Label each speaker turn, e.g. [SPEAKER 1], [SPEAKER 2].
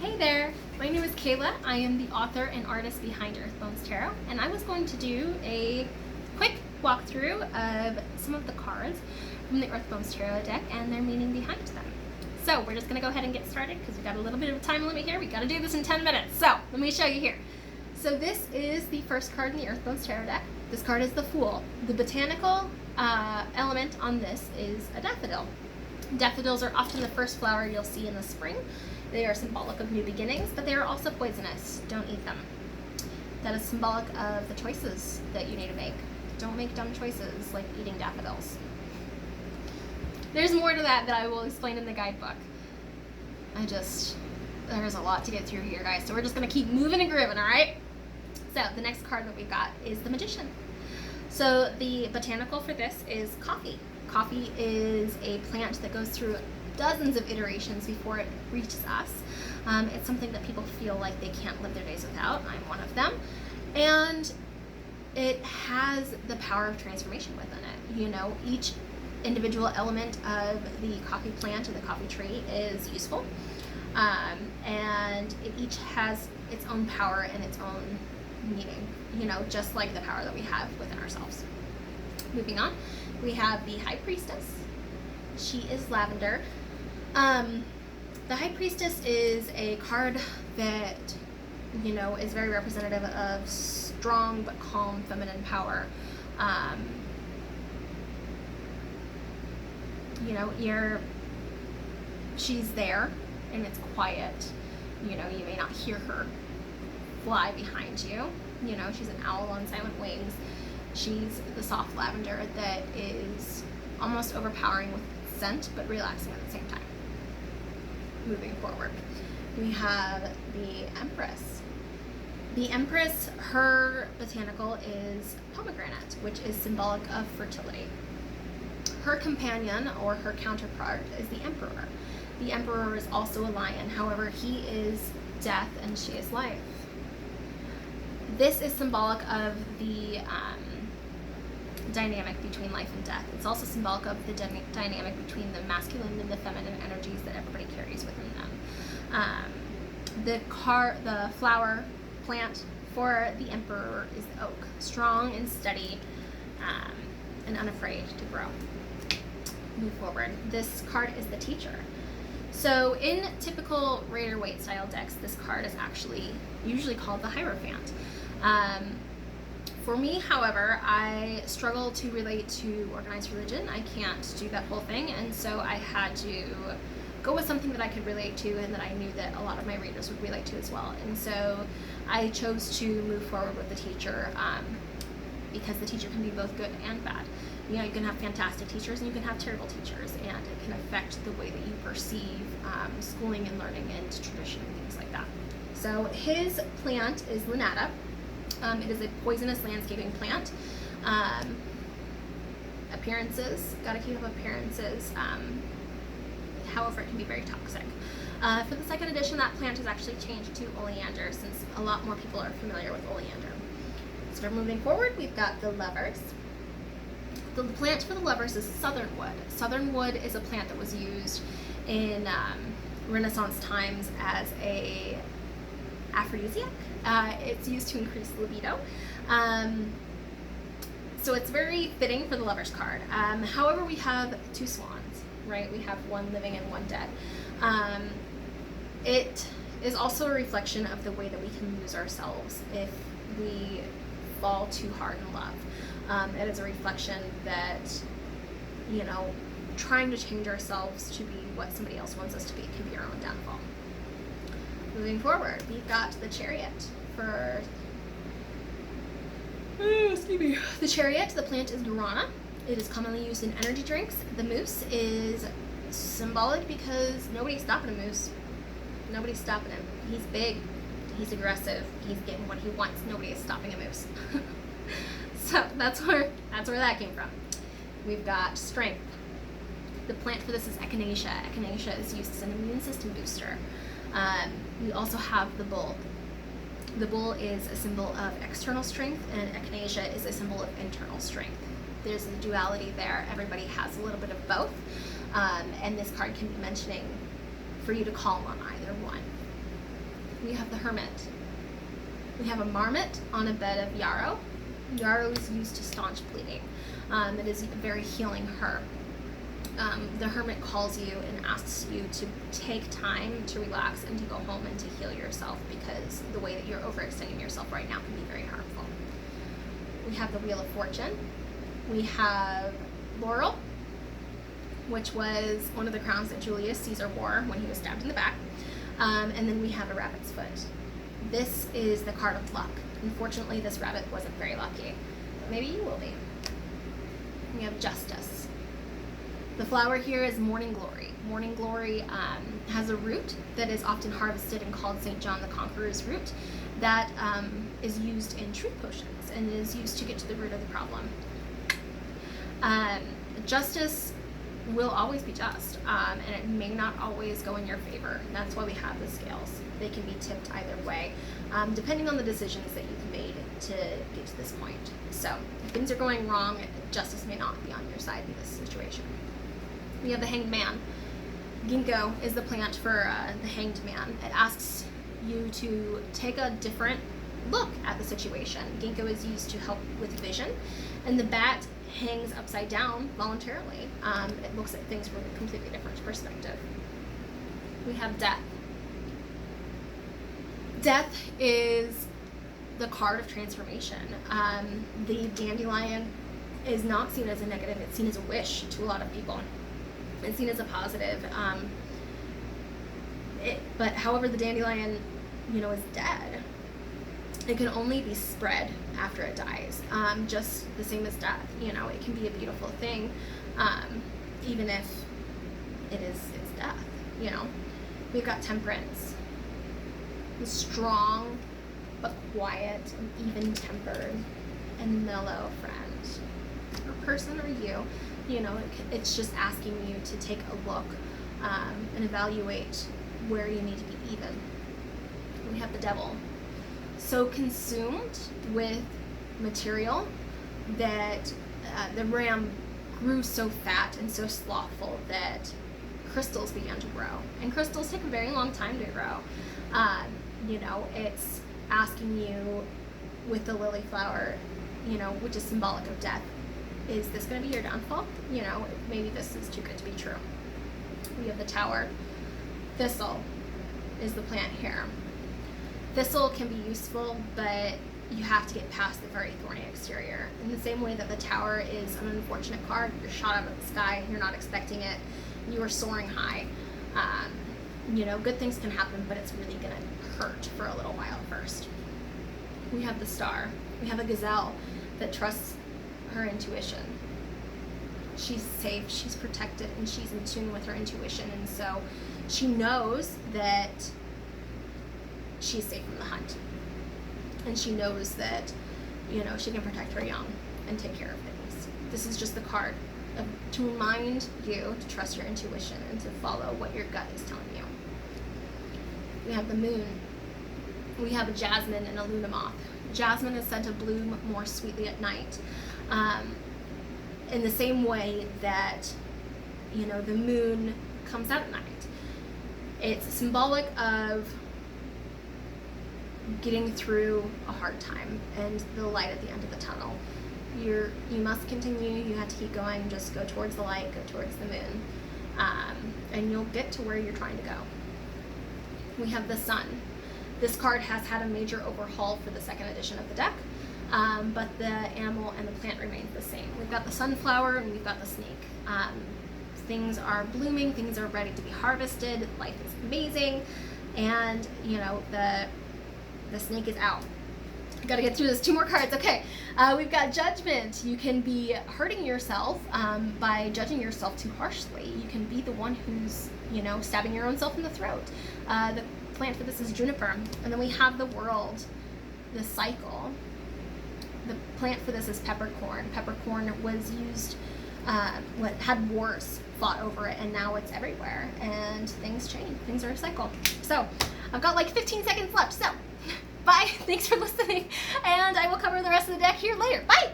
[SPEAKER 1] Hey there, my name is Kayla. I am the author and artist behind Earthbones Tarot, and I was going to do a quick walkthrough of some of the cards from the Earthbones Tarot deck and their meaning behind them. So we're just going to go ahead and get started because we've got a little bit of a time limit here. We've got to do this in 10 minutes. So let me show you here. So this is the first card in the Earthbones Tarot deck. This card is the Fool. The botanical element on this is a daffodil. Daffodils are often the first flower you'll see in the spring. They are symbolic of new beginnings, but they are also poisonous. Don't eat them. That is symbolic of the choices that you need to make. Don't make dumb choices like eating daffodils. There's more to that I will explain in the guidebook. There's a lot to get through here, guys, so we're just gonna keep moving and grooving, all right? So the next card that we've got is the Magician. So the botanical for this is coffee. Coffee is a plant that goes through dozens of iterations before it reaches us. It's something that people feel like they can't live their days without. I'm one of them. And it has the power of transformation within it. You know, each individual element of the coffee plant or the coffee tree is useful. And it each has its own power and its own meaning, you know, just like the power that we have within ourselves. Moving on, we have the High Priestess. She is lavender. The High Priestess is a card that, you know, is very representative of strong but calm feminine power. You know, she's there and it's quiet. You know, you may not hear her fly behind you. You know, she's an owl on silent wings. She's the soft lavender that is almost overpowering with scent, but relaxing at the same time. Moving forward, we have the Empress. The Empress, her botanical is pomegranate, which is symbolic of fertility. Her companion, or her counterpart, is the Emperor. The Emperor is also a lion, however, he is death and she is life. This is symbolic of the dynamic between life and death. It's also symbolic of the dynamic between the masculine and the feminine energies that everybody carries within them. The flower plant for the Emperor is the oak, strong and steady and unafraid to grow. Move forward. This card is the Teacher. So in typical Rider-Waite style decks, this card is actually usually called the Hierophant. For me, however, I struggle to relate to organized religion. I can't do that whole thing, and so I had to go with something that I could relate to and that I knew that a lot of my readers would relate to as well. And so I chose to move forward with the Teacher because the Teacher can be both good and bad. You know, you can have fantastic teachers and you can have terrible teachers, and it can affect the way that you perceive schooling and learning and tradition and things like that. So his plant is Lunata. It is a poisonous landscaping plant. Appearances, gotta keep up appearances. However, it can be very toxic. For the second edition, that plant has actually changed to oleander since a lot more people are familiar with oleander. So moving forward, we've got the Lovers. The plant for the Lovers is southernwood. Southernwood is a plant that was used in Renaissance times as a aphrodisiac. It's used to increase libido. So it's very fitting for the Lovers card. However, we have two swans, right? We have one living and one dead. It is also a reflection of the way that we can lose ourselves if we fall too hard in love. It is a reflection that, you know, trying to change ourselves to be what somebody else wants us to be can be our own downfall. Moving forward, we've got the Chariot for, the Chariot. The plant is Guarana. It is commonly used in energy drinks. The moose is symbolic because nobody's stopping a moose. Nobody's stopping him. He's big, he's aggressive, he's getting what he wants. Nobody is stopping a moose. So that's where that came from. We've got Strength. The plant for this is Echinacea. Echinacea is used as an immune system booster. We also have the Bull. The bull is a symbol of external strength, and echinacea is a symbol of internal strength. There's a duality there. Everybody has a little bit of both, and this card can be mentioning for you to call on either one. We have the hermit. We have a marmot on a bed of yarrow. Yarrow is used to staunch bleeding. It is a very healing herb. The hermit calls you and asks you to take time to relax and to go home and to heal yourself, because the way that you're overextending yourself right now can be very harmful. We have the Wheel of Fortune. We have laurel, which was one of the crowns that Julius Caesar wore when he was stabbed in the back. And then we have a rabbit's foot. This is the card of luck. Unfortunately, this rabbit wasn't very lucky, but maybe you will be. We have justice. The flower here is morning glory. Morning glory has a root that is often harvested and called St. John the Conqueror's root that is used in truth potions and is used to get to the root of the problem. Justice will always be just, and it may not always go in your favor. That's why we have the scales. They can be tipped either way, depending on the decisions that you've made to get to this point. So if things are going wrong, justice may not be on your side in this situation. We have the Hanged Man. Ginkgo is the plant for the Hanged Man. It asks you to take a different look at the situation. Ginkgo is used to help with vision, and the bat hangs upside down voluntarily. It looks at things from a completely different perspective. We have death. Death is the card of transformation. The dandelion is not seen as a negative, it's seen as a wish to a lot of people. It's seen as a positive. But however, the dandelion, is dead. It can only be spread after it dies, just the same as death. It can be a beautiful thing, even if it's death. We've got temperance, the strong but quiet and even-tempered and mellow friend, or person, or you. It's just asking you to take a look and evaluate where you need to be even. We have the devil. So consumed with material that the ram grew so fat and so slothful that crystals began to grow. And crystals take a very long time to grow. It's asking you with the lily flower, which is symbolic of death. Is this going to be your downfall? Maybe this is too good to be true. We have the tower. Thistle is the plant here. Thistle can be useful, but you have to get past the very thorny exterior. In the same way that the tower is an unfortunate card, you're shot out of the sky, you're not expecting it, you are soaring high. Good things can happen, but it's really going to hurt for a little while first. We have the star. We have a gazelle that trusts her intuition. She's safe, she's protected, and she's in tune with her intuition, and so she knows that she's safe from the hunt. And she knows that, she can protect her young and take care of things. This is just the card to remind you to trust your intuition and to follow what your gut is telling you. We have the moon. We have a jasmine and a luna moth. Jasmine is said to bloom more sweetly at night. In the same way that, the moon comes out at night. It's symbolic of getting through a hard time and the light at the end of the tunnel. You must continue, you have to keep going, just go towards the light, go towards the moon, and you'll get to where you're trying to go. We have the sun. This card has had a major overhaul for the second edition of the deck, but the animal and the plant remains the same. We've got the sunflower and we've got the snake. Things are blooming, things are ready to be harvested, life is amazing, and the snake is out. Gotta get through this. 2 more cards. Okay, we've got judgment. You can be hurting yourself by judging yourself too harshly. You can be the one who's, stabbing your own self in the throat. The plant for this is juniper. And then we have the world, the cycle. The plant for this is peppercorn. Peppercorn was used, had wars fought over it, and now it's everywhere. And things change. Things are a cycle. So I've got like 15 seconds left. So bye. Thanks for listening. And I will cover the rest of the deck here later. Bye.